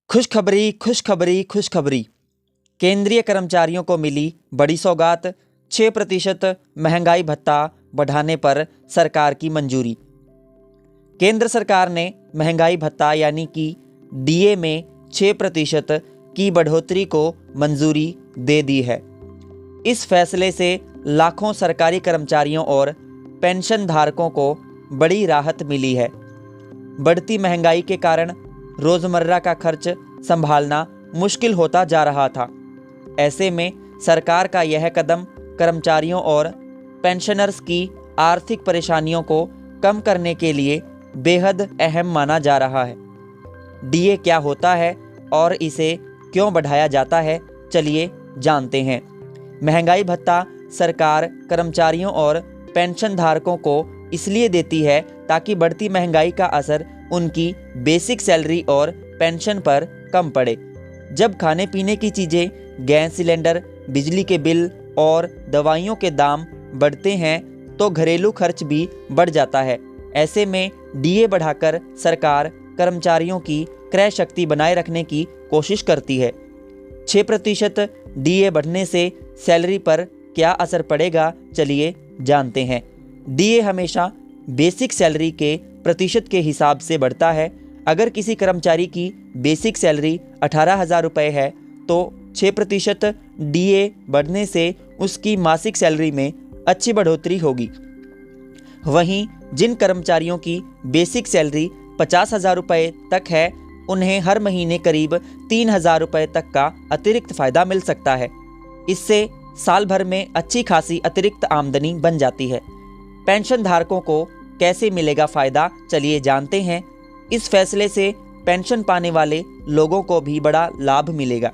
खुशखबरी खुशखबरी खुशखबरी। केंद्रीय कर्मचारियों को मिली बड़ी सौगात। 6% महंगाई भत्ता बढ़ाने पर सरकार की मंजूरी। केंद्र सरकार ने महंगाई भत्ता यानी कि डीए में 6% की बढ़ोतरी को मंजूरी दे दी है। इस फैसले से लाखों सरकारी कर्मचारियों और पेंशन धारकों को बड़ी राहत मिली है। बढ़ती महंगाई के कारण रोजमर्रा का खर्च संभालना मुश्किल होता जा रहा था। ऐसे में सरकार का यह कदम कर्मचारियों और पेंशनर्स की आर्थिक परेशानियों को कम करने के लिए बेहद अहम माना जा रहा है। डीए क्या होता है और इसे क्यों बढ़ाया जाता है, चलिए जानते हैं। महंगाई भत्ता सरकार कर्मचारियों और पेंशन धारकों को इसलिए देती है ताकि बढ़ती महंगाई का असर उनकी बेसिक सैलरी और पेंशन पर कम पड़े। जब खाने पीने की चीज़ें, गैस सिलेंडर, बिजली के बिल और दवाइयों के दाम बढ़ते हैं तो घरेलू खर्च भी बढ़ जाता है। ऐसे में डीए बढ़ाकर सरकार कर्मचारियों की क्रय शक्ति बनाए रखने की कोशिश करती है। 6% डीए बढ़ने से सैलरी पर क्या असर पड़ेगा, चलिए जानते हैं। डीए हमेशा बेसिक सैलरी के प्रतिशत के हिसाब से बढ़ता है। अगर किसी कर्मचारी की बेसिक सैलरी 18,000 रुपये है तो 6% डीए बढ़ने से उसकी मासिक सैलरी में अच्छी बढ़ोतरी होगी। वहीं जिन कर्मचारियों की बेसिक सैलरी 50,000 रुपये तक है उन्हें हर महीने करीब 3,000 रुपये तक का अतिरिक्त फ़ायदा मिल सकता है। इससे साल भर में अच्छी खासी अतिरिक्त आमदनी बन जाती है। पेंशन धारकों को कैसे मिलेगा फ़ायदा, चलिए जानते हैं। इस फैसले से पेंशन पाने वाले लोगों को भी बड़ा लाभ मिलेगा।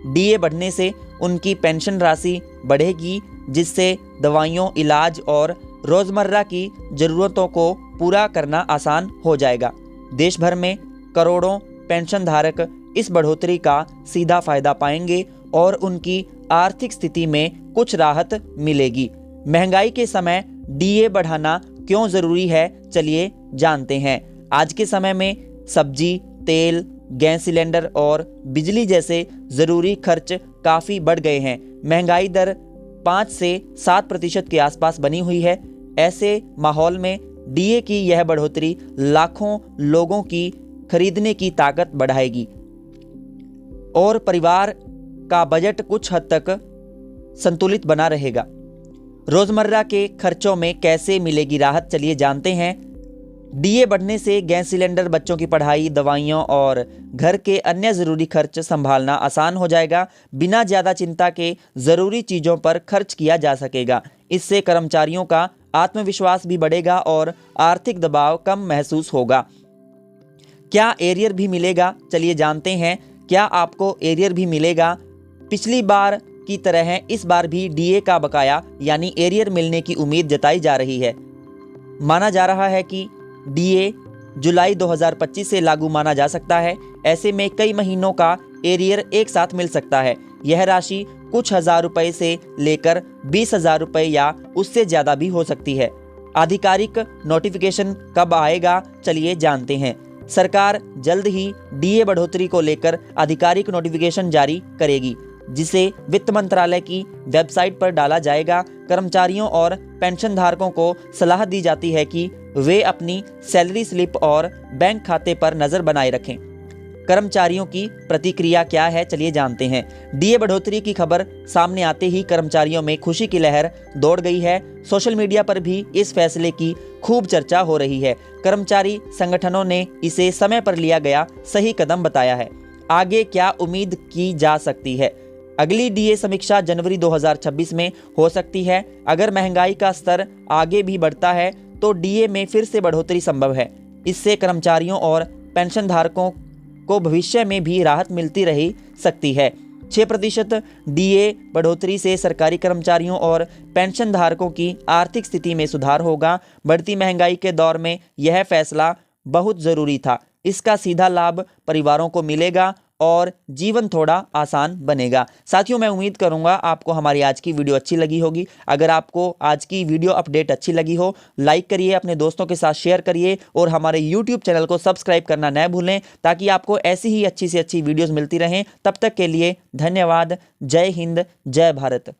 डीए बढ़ने से उनकी पेंशन राशि बढ़ेगी, जिससे दवाइयों, इलाज और रोज़मर्रा की ज़रूरतों को पूरा करना आसान हो जाएगा। देश भर में करोड़ों पेंशन धारक इस बढ़ोतरी का सीधा फ़ायदा पाएंगे और उनकी आर्थिक स्थिति में कुछ राहत मिलेगी। महंगाई के समय डीए बढ़ाना क्यों ज़रूरी है, चलिए जानते हैं। आज के समय में सब्जी, तेल, गैस सिलेंडर और बिजली जैसे ज़रूरी खर्च काफ़ी बढ़ गए हैं। महंगाई दर 5 से 7% के आसपास बनी हुई है। ऐसे माहौल में डीए की यह बढ़ोतरी लाखों लोगों की खरीदने की ताकत बढ़ाएगी और परिवार का बजट कुछ हद तक संतुलित बना रहेगा। रोज़मर्रा के खर्चों में कैसे मिलेगी राहत, चलिए जानते हैं। डीए बढ़ने से गैस सिलेंडर, बच्चों की पढ़ाई, दवाइयों और घर के अन्य ज़रूरी खर्च संभालना आसान हो जाएगा। बिना ज़्यादा चिंता के ज़रूरी चीज़ों पर खर्च किया जा सकेगा। इससे कर्मचारियों का आत्मविश्वास भी बढ़ेगा और आर्थिक दबाव कम महसूस होगा। क्या एरियर भी मिलेगा, चलिए जानते हैं। क्या आपको एरियर भी मिलेगा? पिछली बार की तरह इस बार भी डीए का बकाया यानी एरियर मिलने की उम्मीद जताई जा रही है। माना जा रहा है कि डीए जुलाई 2025 से लागू माना जा सकता है। ऐसे में कई महीनों का एरियर एक साथ मिल सकता है। यह राशि कुछ हज़ार रुपये से लेकर 20,000 रुपये या उससे ज़्यादा भी हो सकती है। आधिकारिक नोटिफिकेशन कब आएगा, चलिए जानते हैं। सरकार जल्द ही डीए बढ़ोतरी को लेकर आधिकारिक नोटिफिकेशन जारी करेगी, जिसे वित्त मंत्रालय की वेबसाइट पर डाला जाएगा। कर्मचारियों और पेंशन धारकों को सलाह दी जाती है कि वे अपनी सैलरी स्लिप और बैंक खाते पर नज़र बनाए रखें। कर्मचारियों की प्रतिक्रिया क्या है, चलिए जानते हैं। डीए बढ़ोतरी की खबर सामने आते ही कर्मचारियों में खुशी की लहर दौड़ गई है। सोशल मीडिया पर भी इस फैसले की खूब चर्चा हो रही है। कर्मचारी संगठनों ने इसे समय पर लिया गया सही कदम बताया है। आगे क्या उम्मीद की जा सकती है? अगली डीए समीक्षा जनवरी 2026 में हो सकती है। अगर महंगाई का स्तर आगे भी बढ़ता है तो डीए में फिर से बढ़ोतरी संभव है। इससे कर्मचारियों और पेंशन धारकों को भविष्य में भी राहत मिलती रह सकती है। 6% डीए बढ़ोतरी से सरकारी कर्मचारियों और पेंशन धारकों की आर्थिक स्थिति में सुधार होगा। बढ़ती महंगाई के दौर में यह फैसला बहुत ज़रूरी था। इसका सीधा लाभ परिवारों को मिलेगा और जीवन थोड़ा आसान बनेगा। साथियों, मैं उम्मीद करूंगा आपको हमारी आज की वीडियो अच्छी लगी होगी। अगर आपको आज की वीडियो अपडेट अच्छी लगी हो, लाइक करिए, अपने दोस्तों के साथ शेयर करिए और हमारे यूट्यूब चैनल को सब्सक्राइब करना न भूलें, ताकि आपको ऐसी ही अच्छी से अच्छी वीडियोस मिलती रहें। तब तक के लिए धन्यवाद। जय हिंद, जय भारत।